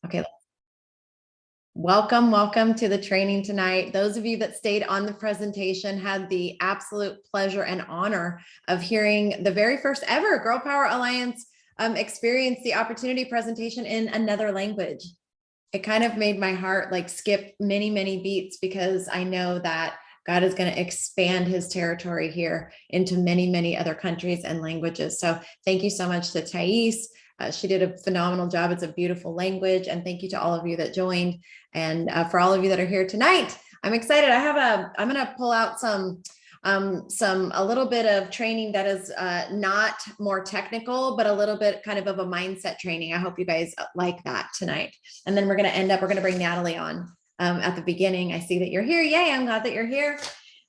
Okay. Welcome to the training tonight. Those of you that stayed on the presentation had the absolute pleasure and honor of hearing the very first ever Girl Power Alliance experience the opportunity presentation in another language. It kind of made my heart like skip many beats, because I know that God is going to expand his territory here into many other countries and languages. So thank you so much to Thais. She did a phenomenal job. It's a beautiful language. And thank you to all of you that joined. And for all of you that are here tonight, I'm excited. I'm going to pull out a little bit of training that is not more technical, but a little bit kind of a mindset training. I hope you guys like that tonight. And then we're going to bring Natalie on at the beginning. I see that you're here. Yay, I'm glad that you're here.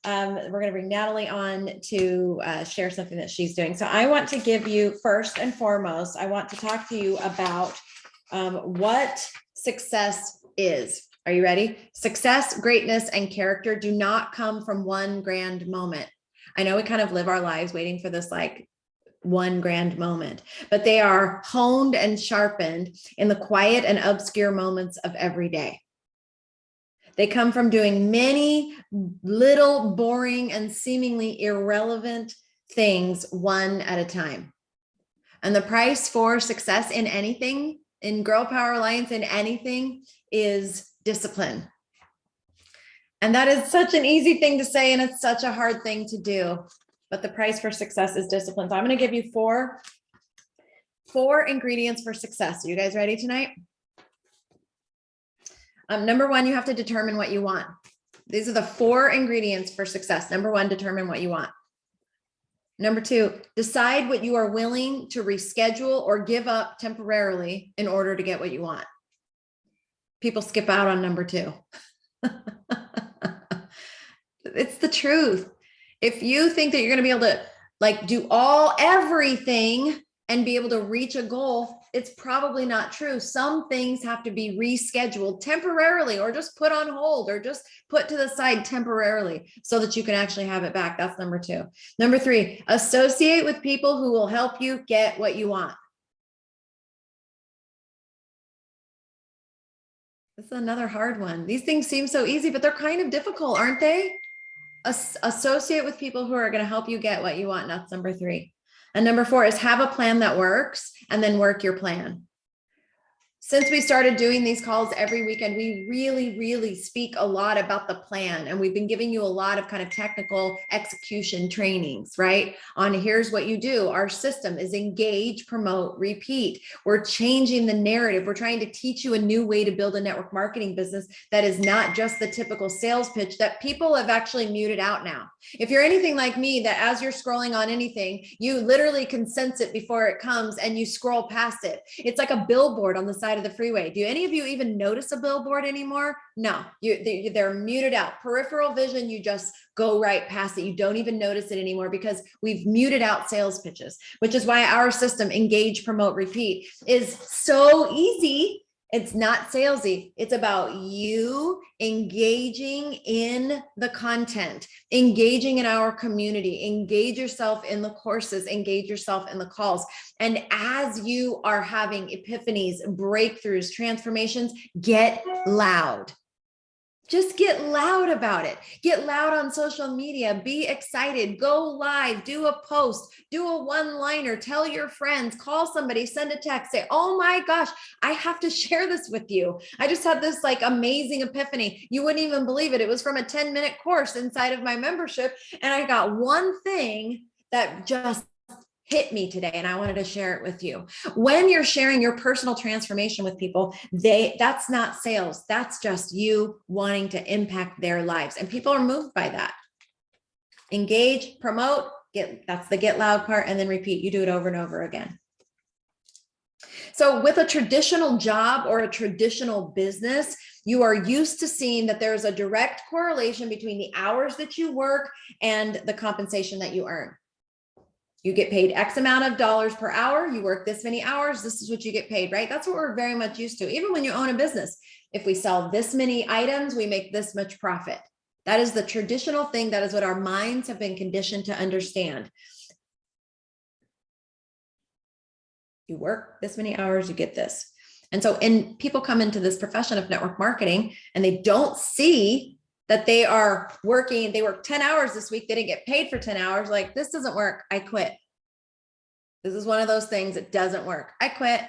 We're going to bring Natalie on to share something that she's doing. So I want to give you, first and foremost, I want to talk to you about what success is. Are you ready? Success, greatness, and character do not come from one grand moment. I know we kind of live our lives waiting for this like one grand moment, but they are honed and sharpened in the quiet and obscure moments of every day. They come from doing many little boring and seemingly irrelevant things one at a time. And the price for success in anything, in Girl Power Alliance, in anything, is discipline. And that is such an easy thing to say, and it's such a hard thing to do. But the price for success is discipline. So I'm going to give you four ingredients for success. Are you guys ready tonight? Number one, you have to determine what you want. These are the 4 ingredients for success. Number one, determine what you want. Number 2, decide what you are willing to reschedule or give up temporarily in order to get what you want. People skip out on number 2. It's the truth. If you think that you're going to be able to like do everything and be able to reach a goal, it's probably not true. Some things have to be rescheduled temporarily, or just put on hold, or just put to the side temporarily so that you can actually have it back. That's number 2. Number 3, associate with people who will help you get what you want. This is another hard one. These things seem so easy, but they're kind of difficult, aren't they? Associate with people who are going to help you get what you want. And that's number 3. And number 4 is have a plan that works, and then work your plan. Since we started doing these calls every weekend, we really speak a lot about the plan. And we've been giving you a lot of kind of technical execution trainings, right? On here's what you do. Our system is engage, promote, repeat. We're changing the narrative. We're trying to teach you a new way to build a network marketing business that is not just the typical sales pitch that people have actually muted out now. If you're anything like me, that as you're scrolling on anything, you literally can sense it before it comes and you scroll past it. It's like a billboard on the side of the freeway. Do any of you even notice a billboard anymore? No, they're muted out. Peripheral vision, you just go right past it. You don't even notice it anymore because we've muted out sales pitches, which is why our system, engage, promote, repeat, is so easy. It's not salesy. It's about you engaging in the content, engaging in our community, engage yourself in the courses, engage yourself in the calls. And as you are having epiphanies, breakthroughs, transformations, get loud. Just get loud about it. Get loud on social media. Be excited. Go live. Do a post. Do a one-liner. Tell your friends. Call somebody. Send a text. Say, oh my gosh, I have to share this with you. I just had this like amazing epiphany. You wouldn't even believe it. It was from a 10-minute course inside of my membership. And I got one thing that just hit me today, and I wanted to share it with you. When you're sharing your personal transformation with people, that's not sales. That's just you wanting to impact their lives. And people are moved by that. Engage, promote, that's the get loud part, and then repeat. You do it over and over again. So with a traditional job or a traditional business, you are used to seeing that there's a direct correlation between the hours that you work and the compensation that you earn. You get paid X amount of dollars per hour. You work this many hours. This is what you get paid, right? That's what we're very much used to. Even when you own a business, if we sell this many items, we make this much profit. That is the traditional thing. That is what our minds have been conditioned to understand. You work this many hours, you get this. And so people come into this profession of network marketing and they don't see that they are working, they work 10 hours this week, they didn't get paid for 10 hours. Like, this doesn't work, I quit. This is one of those things that doesn't work. I quit.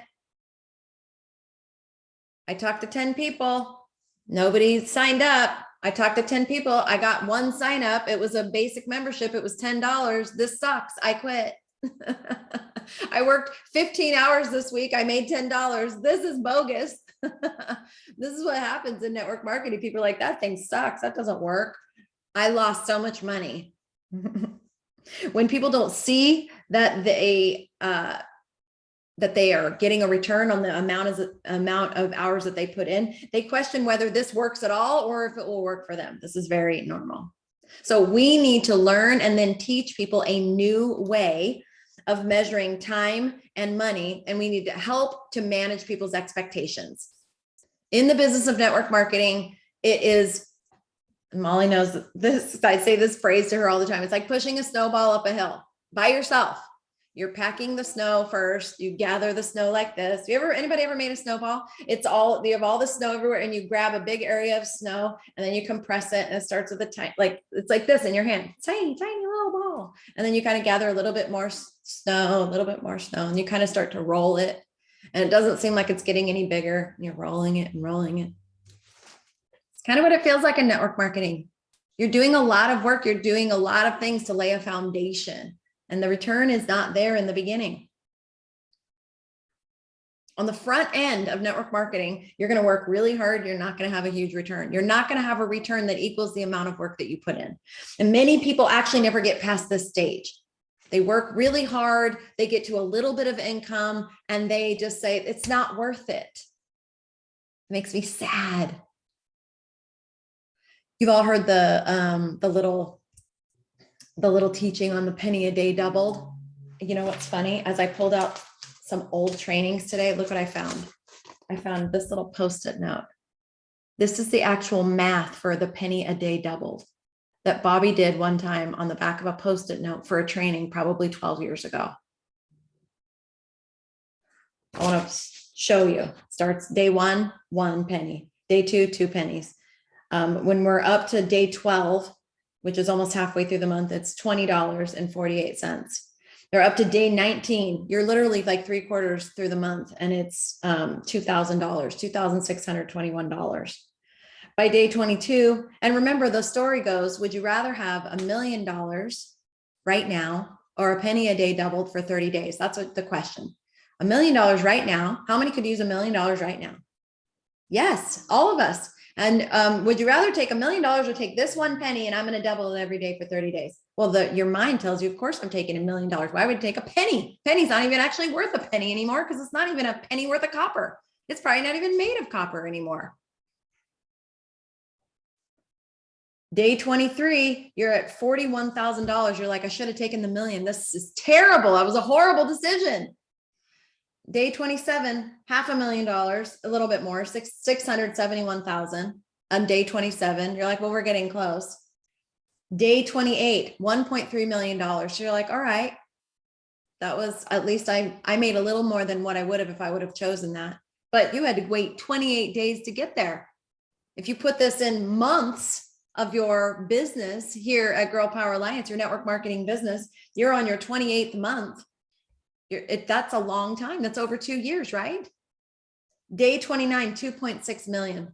I talked to 10 people. Nobody signed up. I talked to 10 people. I got one sign up. It was a basic membership. It was $10. This sucks. I quit. I worked 15 hours this week. I made $10. This is bogus. This is what happens in network marketing. People are like, that thing sucks. That doesn't work. I lost so much money. When people don't see that they are getting a return on the amount of hours that they put in, they question whether this works at all or if it will work for them. This is very normal. So we need to learn and then teach people a new way of measuring time and money, and we need to help to manage people's expectations. In the business of network marketing, it is, Molly knows this, I say this phrase to her all the time, it's like pushing a snowball up a hill by yourself. You're packing the snow first. You gather the snow like this. Anybody ever made a snowball? You have all the snow everywhere, and you grab a big area of snow and then you compress it, and it starts with a tiny, it's like this in your hand, tiny, tiny little ball. And then you kind of gather a little bit more snow, and you kind of start to roll it. And it doesn't seem like it's getting any bigger. You're rolling it and rolling it. It's kind of what it feels like in network marketing. You're doing a lot of work. You're doing a lot of things to lay a foundation. And the return is not there in the beginning. On the front end of network marketing, you're going to work really hard. You're not going to have a huge return. You're not going to have a return that equals the amount of work that you put in. And many people actually never get past this stage. They work really hard. They get to a little bit of income and they just say, it's not worth it. It makes me sad. You've all heard the little teaching on the penny a day doubled. You know what's funny? As I pulled out some old trainings today, look what I found. I found this little Post-it note. This is the actual math for the penny a day doubled that Bobby did one time on the back of a Post-it note for a training probably 12 years ago. I want to show you. Starts day 1, 1 penny. Day 2, 2 pennies. When we're up to day 12, which is almost halfway through the month, it's $20.48. They're up to day 19. You're literally like 3/4 through the month, and it's $2,000, $2,621. By day 22, and remember the story goes, would you rather have $1 million right now or a penny a day doubled for 30 days? That's what the question. $1 million right now. How many could use $1 million right now? Yes, all of us. And would you rather take $1 million or take this 1 penny and I'm going to double it every day for 30 days? Well, your mind tells you, of course, I'm taking $1 million. Why would I take a penny? Penny's not even actually worth a penny anymore because it's not even a penny worth of copper. It's probably not even made of copper anymore. Day 23, you're at $41,000. You're like, I should have taken the $1 million. This is terrible. That was a horrible decision. Day 27, $500,000, a little bit more, 671,000 on day 27. You're like, well, we're getting close. Day 28, $1.3 million. So you're like, all right, that was, at least I made a little more than what I would have if I would have chosen that. But you had to wait 28 days to get there. If you put this in months of your business here at Girl Power Alliance, your network marketing business, you're on your 28th month. That's a long time. That's over 2 years, right? Day 29, 2.6 million.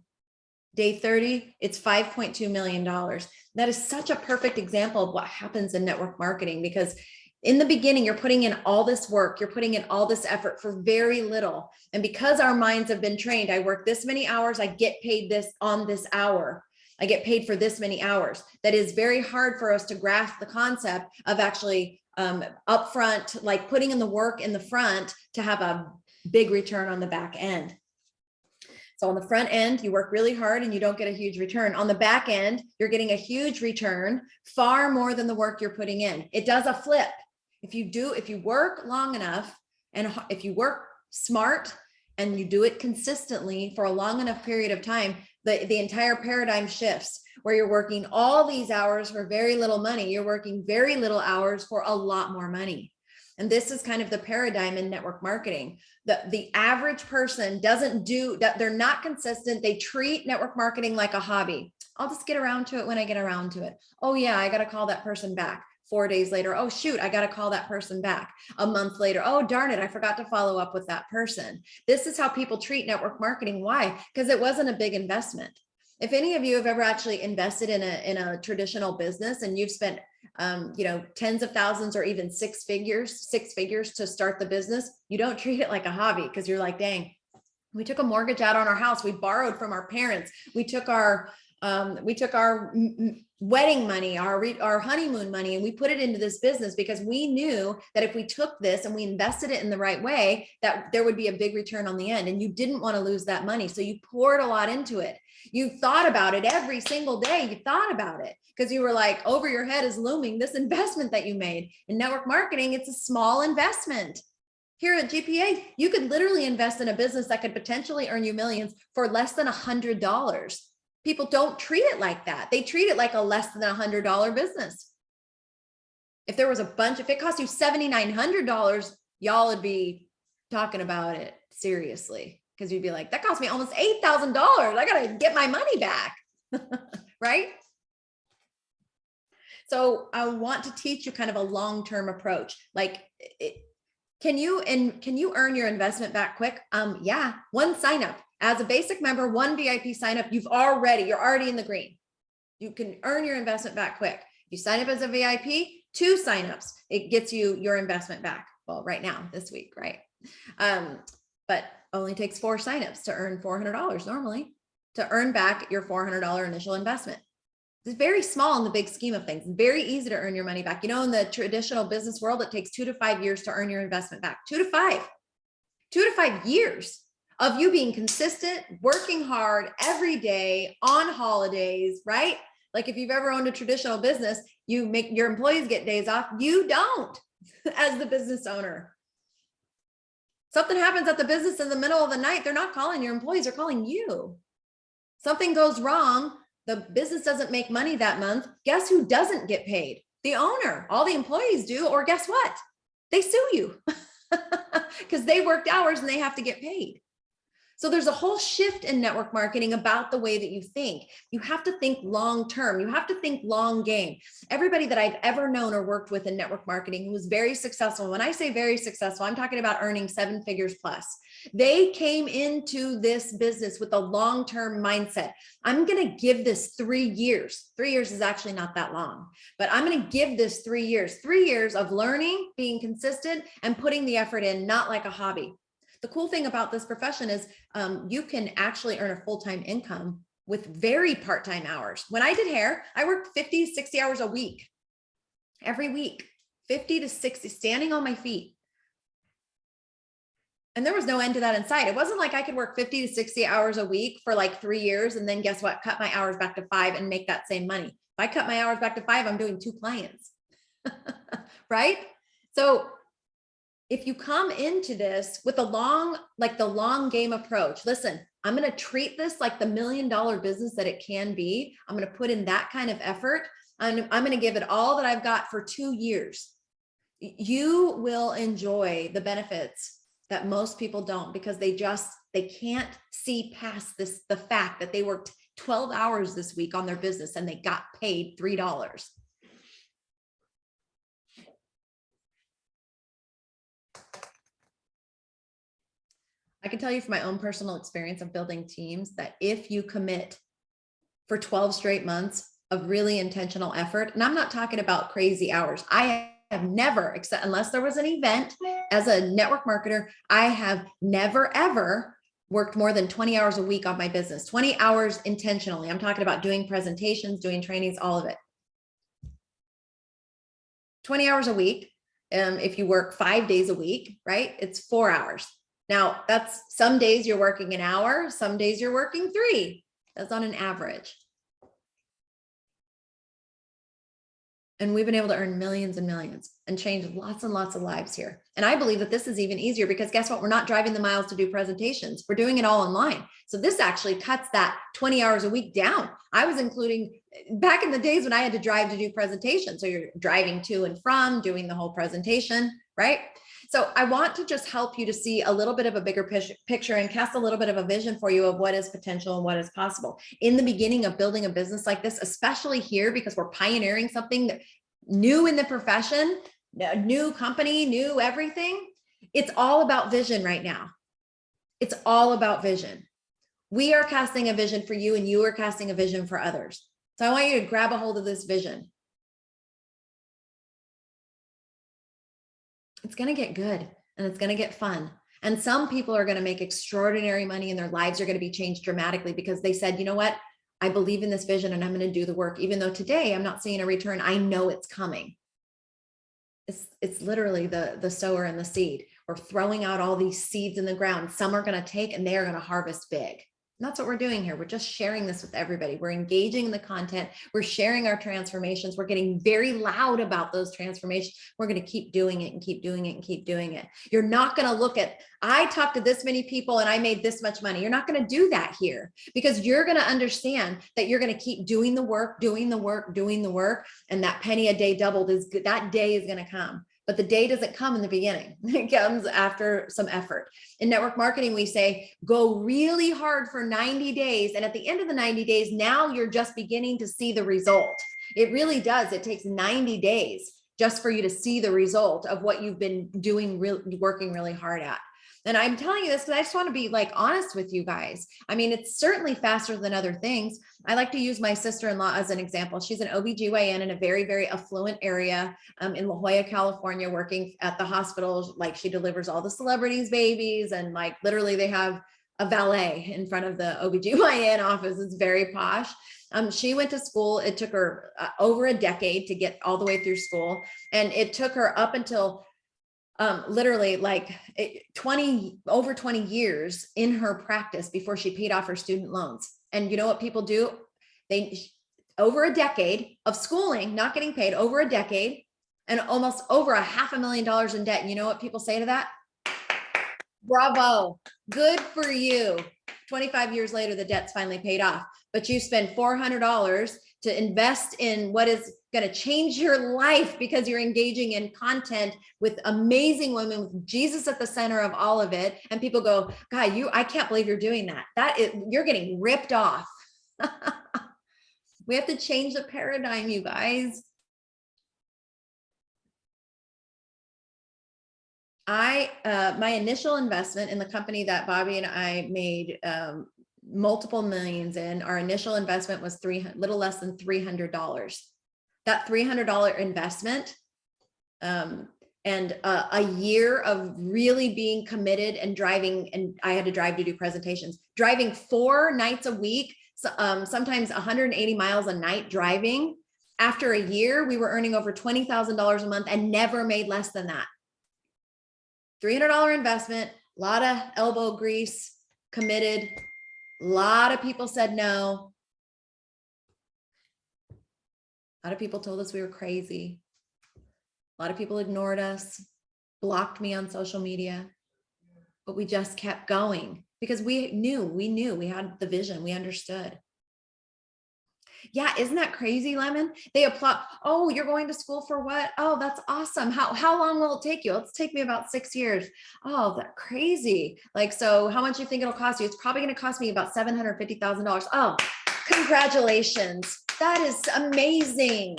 Day 30, it's $5.2 million. That is such a perfect example of what happens in network marketing, because in the beginning, you're putting in all this work, you're putting in all this effort for very little. And because our minds have been trained, I work this many hours, I get paid this on this hour. I get paid for this many hours. That is very hard for us to grasp the concept of actually upfront, like putting in the work in the front to have a big return on the back end. So on the front end, you work really hard and you don't get a huge return. On the back end, you're getting a huge return, far more than the work you're putting in. It does a flip. If you work long enough and if you work smart and you do it consistently for a long enough period of time, the entire paradigm shifts, where you're working all these hours for very little money. You're working very little hours for a lot more money. And this is kind of the paradigm in network marketing. The average person doesn't do that. They're not consistent. They treat network marketing like a hobby. I'll just get around to it when I get around to it. Oh yeah, I got to call that person back. 4 days later, oh shoot, I got to call that person back. A month later, oh darn it, I forgot to follow up with that person. This is how people treat network marketing. Why? Because it wasn't a big investment. If any of you have ever actually invested in a traditional business and you've spent tens of thousands or even six figures to start the business, you don't treat it like a hobby, because you're like, dang, we took a mortgage out on our house. We borrowed from our parents. We took our wedding money, our honeymoon money, and we put it into this business because we knew that if we took this and we invested it in the right way, that there would be a big return on the end. And you didn't want to lose that money. So you poured a lot into it. You thought about it every single day. You thought about it because you were like, over your head is looming this investment that you made. In network marketing, it's a small investment. Here at GPA, you could literally invest in a business that could potentially earn you millions for less than $100. People don't treat it like that. They treat it like a less than $100 business. If it cost you $7,900, y'all would be talking about it seriously, because you'd be like, that cost me almost $8,000. I got to get my money back, right? So I want to teach you kind of a long-term approach. Like, can you earn your investment back quick? Yeah, one sign up. As a basic member, one VIP sign up, you're already in the green. You can earn your investment back quick. You sign up as a VIP, 2 signups, it gets you your investment back. Well, right now, this week, right? But only takes 4 signups to earn $400 normally, to earn back your $400 initial investment. It's very small in the big scheme of things. It's very easy to earn your money back. In the traditional business world, it takes 2 to 5 years to earn your investment back. 2 to 5 years of you being consistent, working hard every day on holidays, right? Like if you've ever owned a traditional business, you make your employees get days off. You don't as the business owner. Something happens at the business in the middle of the night, they're not calling your employees, they're calling you. Something goes wrong, the business doesn't make money that month. Guess who doesn't get paid? The owner. All the employees do, or guess what? They sue you because they worked hours and they have to get paid. So there's a whole shift in network marketing about the way that you think. You have to think long term. You have to think long game. Everybody that I've ever known or worked with in network marketing who was very successful, when I say very successful, I'm talking about earning 7 figures plus. They came into this business with a long-term mindset. I'm going to give this 3 years. 3 years is actually not that long, but I'm going to give this 3 years. 3 years of learning, being consistent, and putting the effort in, not like a hobby. The cool thing about this profession is you can actually earn a full-time income with very part-time hours. When I did hair, I worked 50 to 60 hours a week, every week, 50 to 60, standing on my feet. And there was no end to that in sight. It wasn't like I could work 50 to 60 hours a week for like 3 years and then guess what? Cut my hours back to 5 and make that same money. If I cut my hours back to 5, I'm doing 2 clients, right? So if you come into this with the long game approach, listen, I'm going to treat this like the $1 million business that it can be. I'm going to put in that kind of effort. And I'm going to give it all that I've got for 2 years. You will enjoy the benefits that most people don't, because they can't see past the fact that they worked 12 hours this week on their business and they got paid $3. I can tell you from my own personal experience of building teams that if you commit for 12 straight months of really intentional effort, and I'm not talking about crazy hours. I have never, except unless there was an event as a network marketer, I have never, ever worked more than 20 hours a week on my business, 20 hours intentionally. I'm talking about doing presentations, doing trainings, all of it. 20 hours a week. If you work 5 days a week, right? It's 4 hours. Now, that's some days you're working an hour, some days you're working 3. That's on an average. And we've been able to earn millions and millions and change lots and lots of lives here. And I believe that this is even easier because guess what? We're not driving the miles to do presentations. We're doing it all online. So this actually cuts that 20 hours a week down. I was including back in the days when I had to drive to do presentations. So you're driving to and from, doing the whole presentation. right? So I want to just help you to see a little bit of a bigger picture and cast a little bit of a vision for you of what is potential and what is possible. In the beginning of building a business like this, especially here, because we're pioneering something that new in the profession, new company, new everything, it's all about vision right now. It's all about vision. We are casting a vision for you and you are casting a vision for others. So I want you to grab a hold of this vision. It's going to get good and it's going to get fun. And some people are going to make extraordinary money and their lives are going to be changed dramatically because they said, you know what? I believe in this vision and I'm going to do the work. Even though today I'm not seeing a return, I know it's coming. It's literally the sower and the seed. We're throwing out all these seeds in the ground. Some are going to take and they are going to harvest big. And that's what we're doing here. We're just sharing this with everybody. We're engaging in the content. We're sharing our transformations. We're getting very loud about those transformations. We're going to keep doing it and keep doing it and keep doing it. You're not going to look at, I talked to this many people and I made this much money. You're not going to do that here because you're going to understand that you're going to keep doing the work, doing the work, doing the work. And that penny a day doubled is good. That day is going to come. But the day doesn't come in the beginning. It comes after some effort. In network marketing, we say, go really hard for 90 days. And at the end of the 90 days, now you're just beginning to see the result. It really does. It takes 90 days just for you to see the result of what you've been doing, working really hard at. And I'm telling you this because I just want to be like honest with you guys. I mean, it's certainly faster than other things. I like to use my sister-in-law as an example. She's an OBGYN in a very, very affluent area in La Jolla, California, working at the hospital. Like she delivers all the celebrities' babies and like literally they have a valet in front of the OBGYN office. It's very posh. She went to school. It took her over a decade to get all the way through school. And it took her up until literally like over 20 years in her practice before she paid off her student loans. And you know what people do? Over a decade of schooling, not getting paid, over a decade and almost over $500,000 in debt. And you know what people say to that? Bravo, good for you. 25 years later, the debt's finally paid off, but you spend $400 to invest in what is going to change your life because you're engaging in content with amazing women with Jesus at the center of all of it. And people go, God, I can't believe you're doing that. You're getting ripped off. We have to change the paradigm, you guys. My initial investment in the company that Bobby and I made multiple millions in, our initial investment was little less than $300. That $300 investment and a year of really being committed and driving, and I had to drive to do presentations, driving 4 nights a week, sometimes 180 miles a night driving. After a year, we were earning over $20,000 a month and never made less than that. $300 investment, a lot of elbow grease, committed. A lot of people said no. A lot of people told us we were crazy. A lot of people ignored us, blocked me on social media, but we just kept going because we knew we had the vision. We understood. Yeah, isn't that crazy, Lemon? They applaud. Oh, you're going to school for what? Oh, that's awesome. How long will it take you? It's take me about 6 years. Oh, that's crazy. Like, so how much do you think it'll cost you? It's probably going to cost me about $750,000. Oh, congratulations. That is amazing.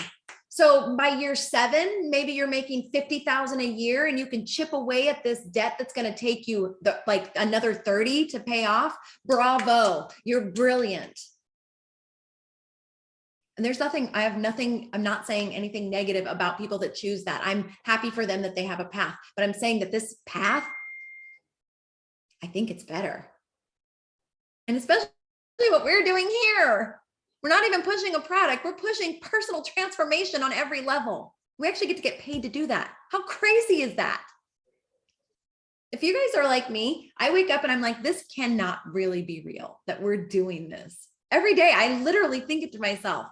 So by year 7, maybe you're making $50,000 a year and you can chip away at this debt that's going to take you like another 30 to pay off. Bravo. You're brilliant. And there's nothing, I'm not saying anything negative about people that choose that. I'm happy for them that they have a path, but I'm saying that this path, I think it's better. And especially what we're doing here. We're not even pushing a product. We're pushing personal transformation on every level. We actually get to get paid to do that. How crazy is that? If you guys are like me, I wake up and I'm like, this cannot really be real that we're doing this. Every day, I literally think it to myself.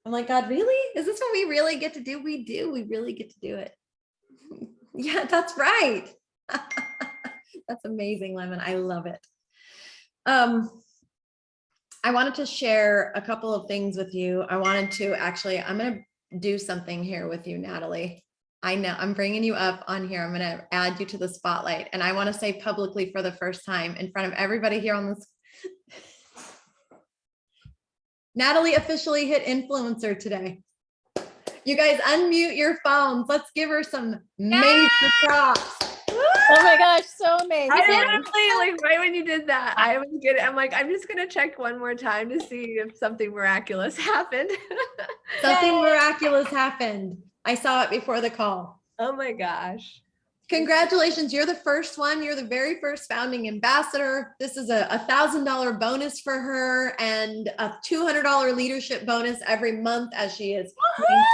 I'm like, God, really? Is this what we really get to do? We do. We really get to do it. Yeah, that's right. That's amazing, Lemon. I love it. I wanted to share a couple of things with you. I'm going to do something here with you, Natalie. I know I'm bringing you up on here. I'm going to add you to the spotlight. And I want to say publicly for the first time in front of everybody here on this. Natalie officially hit influencer today. You guys unmute your phones. Let's give her some major props. Oh my gosh, so amazing. I literally, like, right when you did that, I'm like, I'm just gonna check one more time to see if something miraculous happened. Something miraculous happened. I saw it before the call. Oh my gosh. Congratulations. You're the first one. You're the very first founding ambassador. This is a $1,000 bonus for her and a $200 leadership bonus every month as she is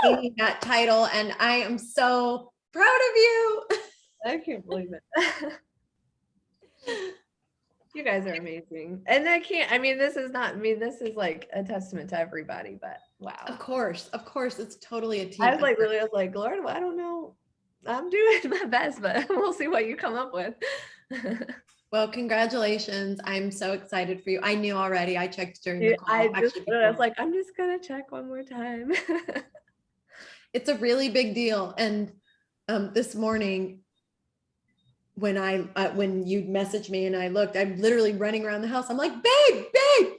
maintaining that title. And I am so proud of you. I can't believe it. You guys are amazing. And this is like a testament to everybody, but wow. Of course, it's totally a team. I was like, Lord, well, I don't know. I'm doing my best, but we'll see what you come up with. Well, congratulations. I'm so excited for you. I knew already. I checked during the call. I was like, I'm just going to check one more time. It's a really big deal. And this morning, when you messaged me and I looked, I'm literally running around the house. I'm like, babe,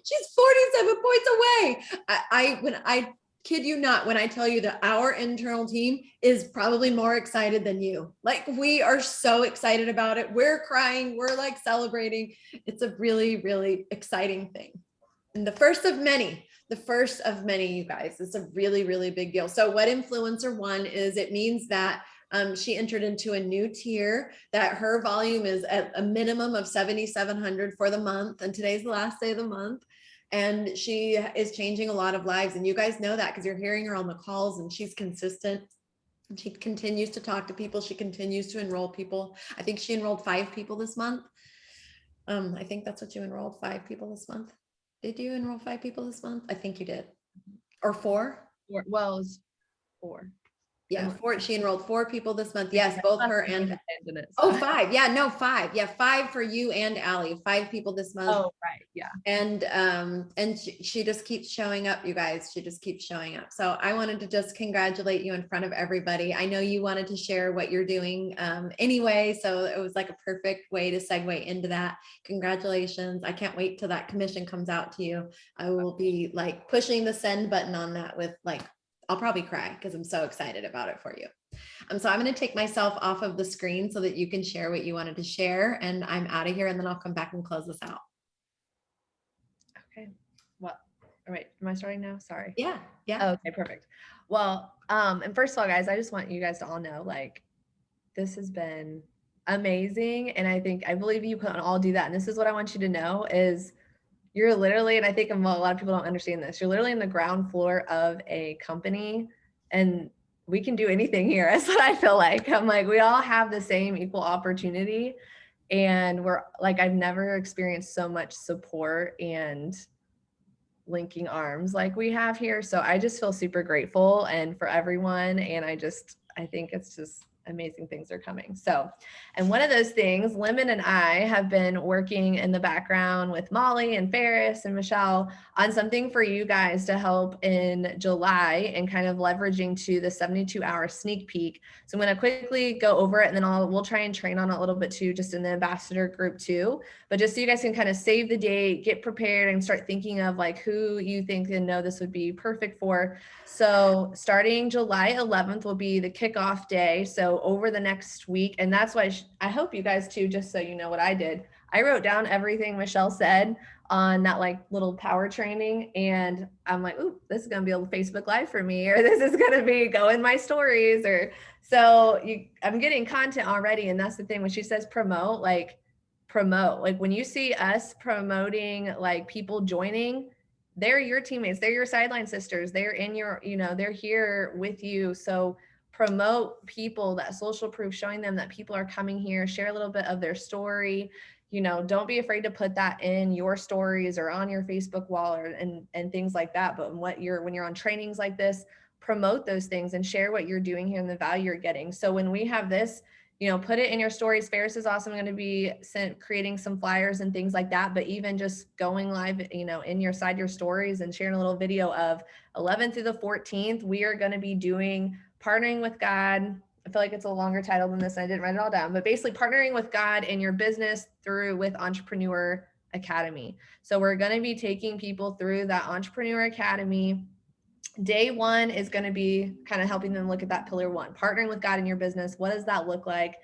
she's 47 points away. I kid you not, when I tell you that our internal team is probably more excited than you. Like, we are so excited about it. We're crying. We're like celebrating. It's a really, really exciting thing. And the first of many, you guys. It's a really, really big deal. So what Influencer One is, it means that she entered into a new tier that her volume is at a minimum of 7,700 for the month. And today's the last day of the month. And she is changing a lot of lives. And you guys know that because you're hearing her on the calls, and she's consistent. And she continues to talk to people. She continues to enroll people. I think she enrolled 5 people this month. I think that's what you enrolled, 5 people this month. Did you enroll 5 people this month? I think you did. Or 4? Well, it was 4. Yeah, 4. She enrolled 4 people this month. Yes, both her and 5. Yeah, no, 5. Yeah, 5 for you and Allie. 5 people this month. Oh, right. Yeah. And she just keeps showing up, you guys. She just keeps showing up. So I wanted to just congratulate you in front of everybody. I know you wanted to share what you're doing anyway, so it was like a perfect way to segue into that. Congratulations. I can't wait till that commission comes out to you. I will be like pushing the send button on that with like, I'll probably cry because I'm so excited about it for you. So I'm going to take myself off of the screen so that you can share what you wanted to share, and I'm out of here, and then I'll come back and close this out. Okay. Well, all right. Am I starting now? Sorry. Yeah. Oh, okay, perfect. Well, and first of all, guys, I just want you guys to all know, like, this has been amazing. And I believe you can all do that. And this is what I want you to know is you're literally, and I think a lot of people don't understand this, you're literally in the ground floor of a company, and we can do anything here. That's what I feel like. I'm like, we all have the same equal opportunity, and we're like, I've never experienced so much support and linking arms like we have here. So I just feel super grateful and for everyone. And I think it's just amazing things are coming. So, and one of those things, Lemon and I have been working in the background with Molly and Ferris and Michelle on something for you guys to help in July and kind of leveraging to the 72-hour sneak peek. So I'm going to quickly go over it, and then we'll try and train on it a little bit too, just in the ambassador group too. But just so you guys can kind of save the date, get prepared, and start thinking of like who you think and know this would be perfect for. So starting July 11th will be the kickoff day. So over the next week, and that's why I hope you guys too, just so you know what I did, I wrote down everything Michelle said on that like little power training, and I'm like, ooh, this is gonna be a Facebook Live for me, or this is gonna be go in my stories, or so I'm getting content already. And that's the thing when she says promote, like when you see us promoting like people joining, they're your teammates, they're your sideline sisters, they're in your, they're here with you. So promote people, that social proof, showing them that people are coming here, share a little bit of their story. Don't be afraid to put that in your stories or on your Facebook wall and things like that. But when you're on trainings like this, promote those things and share what you're doing here and the value you're getting. So when we have this, put it in your stories. Ferris is also going to be creating some flyers and things like that. But even just going live, in your stories and sharing a little video of 11th through the 14th, we are going to be partnering with God, I feel like it's a longer title than this. And I didn't write it all down, but basically partnering with God in your business through with Entrepreneur Academy. So we're going to be taking people through that Entrepreneur Academy. Day one is going to be kind of helping them look at that pillar one, partnering with God in your business. What does that look like?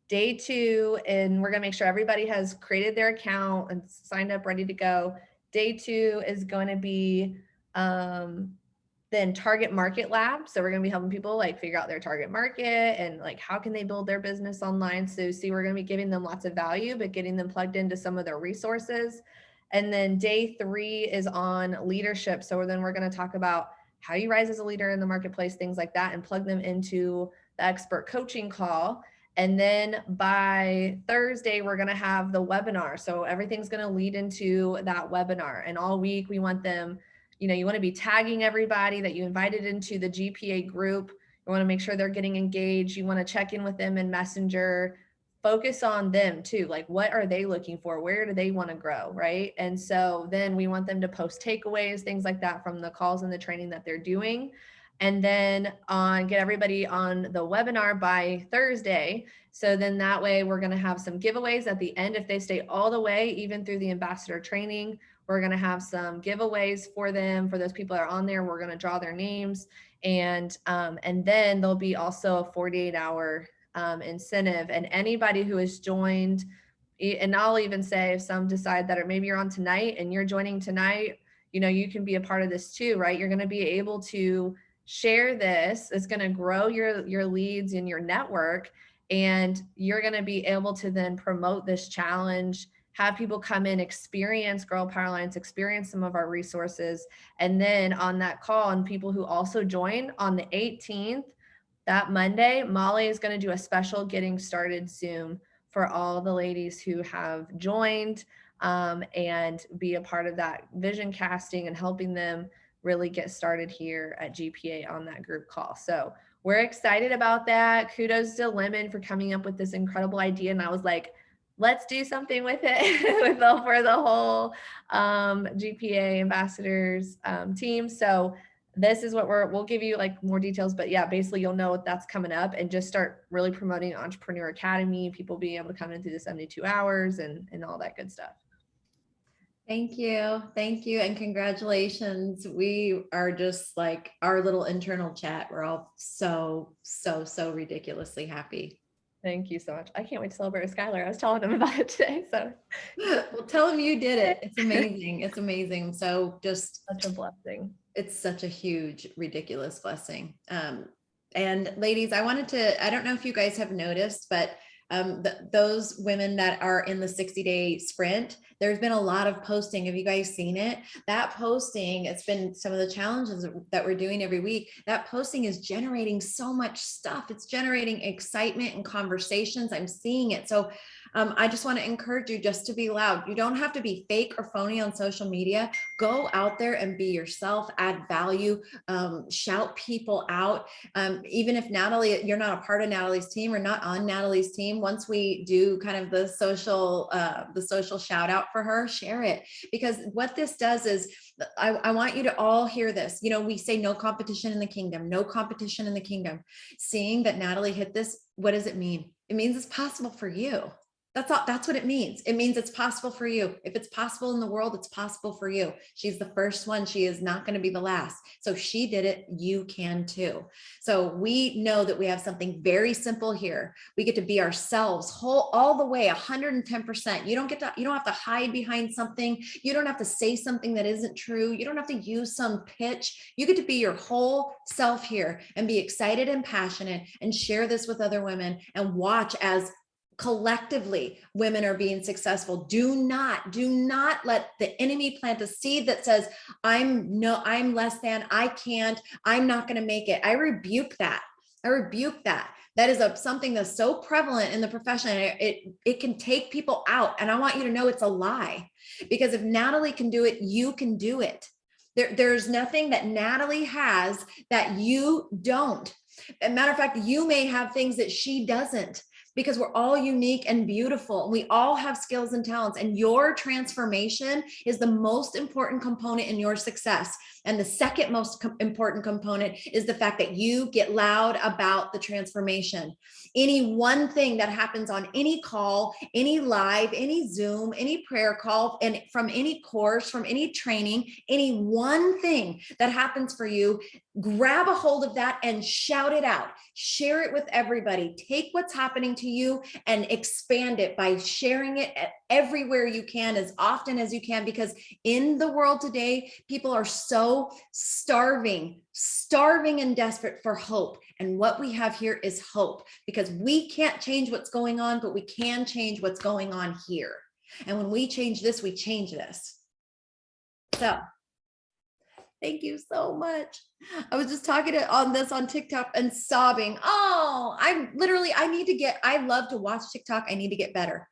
Day two, and we're going to make sure everybody has created their account and signed up, ready to go. Day two is going to be then Target Market Lab. So we're going to be helping people like figure out their target market and like how can they build their business online. So see, we're going to be giving them lots of value, but getting them plugged into some of their resources. And then day three is on leadership. So then we're going to talk about how you rise as a leader in the marketplace, things like that, and plug them into the expert coaching call. And then by Thursday, we're going to have the webinar. So everything's going to lead into that webinar. And all week we want them, you want to be tagging everybody that you invited into the GPA group. You want to make sure they're getting engaged. You want to check in with them in Messenger. Focus on them too. Like, what are they looking for? Where do they want to grow? Right. And so then we want them to post takeaways, things like that from the calls and the training that they're doing. And then get everybody on the webinar by Thursday. So then that way we're going to have some giveaways at the end. If they stay all the way, even through the ambassador training, we're going to have some giveaways for them. For those people that are on there, we're going to draw their names. And then there'll be also a 48-hour incentive. And anybody who has joined, and I'll even say if some decide that, or maybe you're on tonight and you're joining tonight, you can be a part of this too, right? You're going to be able to share this. It's going to grow your leads in your network, and you're going to be able to then promote this challenge, have people come in, experience Girl Power Alliance, experience some of our resources. And then on that call, and people who also join on the 18th, that Monday, Molly is going to do a special getting started Zoom for all the ladies who have joined and be a part of that vision casting and helping them really get started here at GPA on that group call. So we're excited about that. Kudos to Lemon for coming up with this incredible idea. And I was like, let's do something with it for the whole GPA ambassadors team. So this is what we'll give you like more details, but yeah, basically you'll know what that's coming up, and just start really promoting Entrepreneur Academy, people being able to come in through the 72 hours and all that good stuff. Thank you. Thank you. And congratulations. We are just like our little internal chat. We're all so ridiculously happy. Thank you so much. I can't wait to celebrate with Skylar. I was telling them about it today. So well, tell them you did it. It's amazing. It's amazing. So just such a blessing. It's such a huge, ridiculous blessing. And ladies, I don't know if you guys have noticed, but those women that are in the 60-day sprint, there's been a lot of posting. Have you guys seen it? That posting, it's been some of the challenges that we're doing every week. That posting is generating so much stuff. It's generating excitement and conversations. I'm seeing it. So I just want to encourage you just to be loud. You don't have to be fake or phony on social media. Go out there and be yourself, add value, shout people out. Even if Natalie, you're not a part of Natalie's team or not on Natalie's team, once we do kind of the social shout out for her, share it. Because what this does is, I want you to all hear this. We say no competition in the kingdom, no competition in the kingdom. Seeing that Natalie hit this, what does it mean? It means it's possible for you. That's what it means. It means it's possible for you. If it's possible in the world, it's possible for you. She's the first one. She is not going to be the last. So she did it. You can too. So we know that we have something very simple here. We get to be ourselves all the way 110%. You don't have to hide behind something. You don't have to say something that isn't true. You don't have to use some pitch. You get to be your whole self here and be excited and passionate and share this with other women and watch as collectively women are being successful. Do not let the enemy plant a seed that says, I'm less than, I can't, I'm not going to make it. I rebuke that. That is something that's so prevalent in the profession. It can take people out. And I want you to know it's a lie, because if Natalie can do it, you can do it. There's nothing that Natalie has that you don't. As a matter of fact, you may have things that she doesn't. because we're all unique and beautiful. We all have skills and talents, and your transformation is the most important component in your success. And the second most important component is the fact that you get loud about the transformation. Any one thing that happens on any call, any live, any Zoom, any prayer call, and from any course, from any training, any one thing that happens for you, grab a hold of that and shout it out. Share it with everybody. Take what's happening to you and expand it by sharing it everywhere you can, as often as you can, because in the world today, people are so starving and desperate for hope. And what we have here is hope, because we can't change what's going on, but we can change what's going on here. And when we change this, we change this. So thank you so much. I was just talking on TikTok and sobbing. Oh, I love to watch TikTok. I need to get better.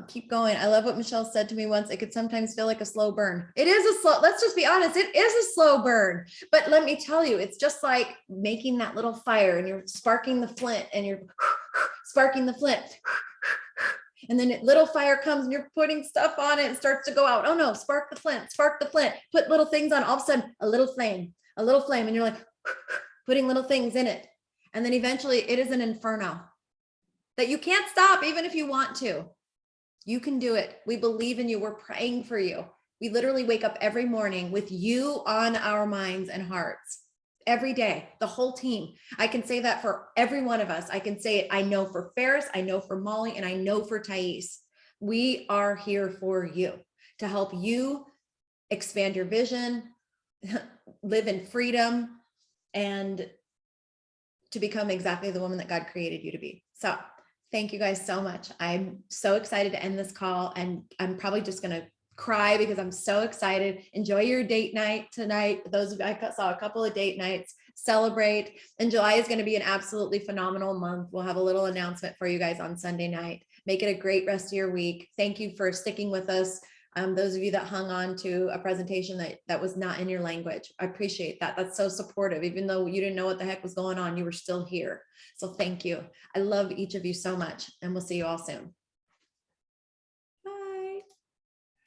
Keep going. I love what Michelle said to me once. It could sometimes feel like a slow burn. It is a slow, let's just be honest. It is a slow burn, but let me tell you, it's just like making that little fire and you're sparking the flint and you're sparking the flint. And then little fire comes and you're putting stuff on it and starts to go out. Oh no, spark the flint, put little things on, all of a sudden a little flame. And you're like putting little things in it. And then eventually it is an inferno that you can't stop even if you want to. You can do it. We believe in you. We're praying for you. We literally wake up every morning with you on our minds and hearts every day, the whole team. I can say that for every one of us. I can say it. I know for Ferris, I know for Molly, and I know for Thais. We are here for you to help you expand your vision, live in freedom, and to become exactly the woman that God created you to be. So thank you guys so much. I'm so excited to end this call, and I'm probably just going to cry because I'm so excited. Enjoy your date night tonight. Those of you, I saw a couple of date nights, celebrate. And July is going to be an absolutely phenomenal month. We'll have a little announcement for you guys on Sunday night. Make it a great rest of your week. Thank you for sticking with us. Those of you that hung on to a presentation that was not in your language, I appreciate that. That's so supportive. Even though you didn't know what the heck was going on, you were still here. So thank you. I love each of you so much, and we'll see you all soon.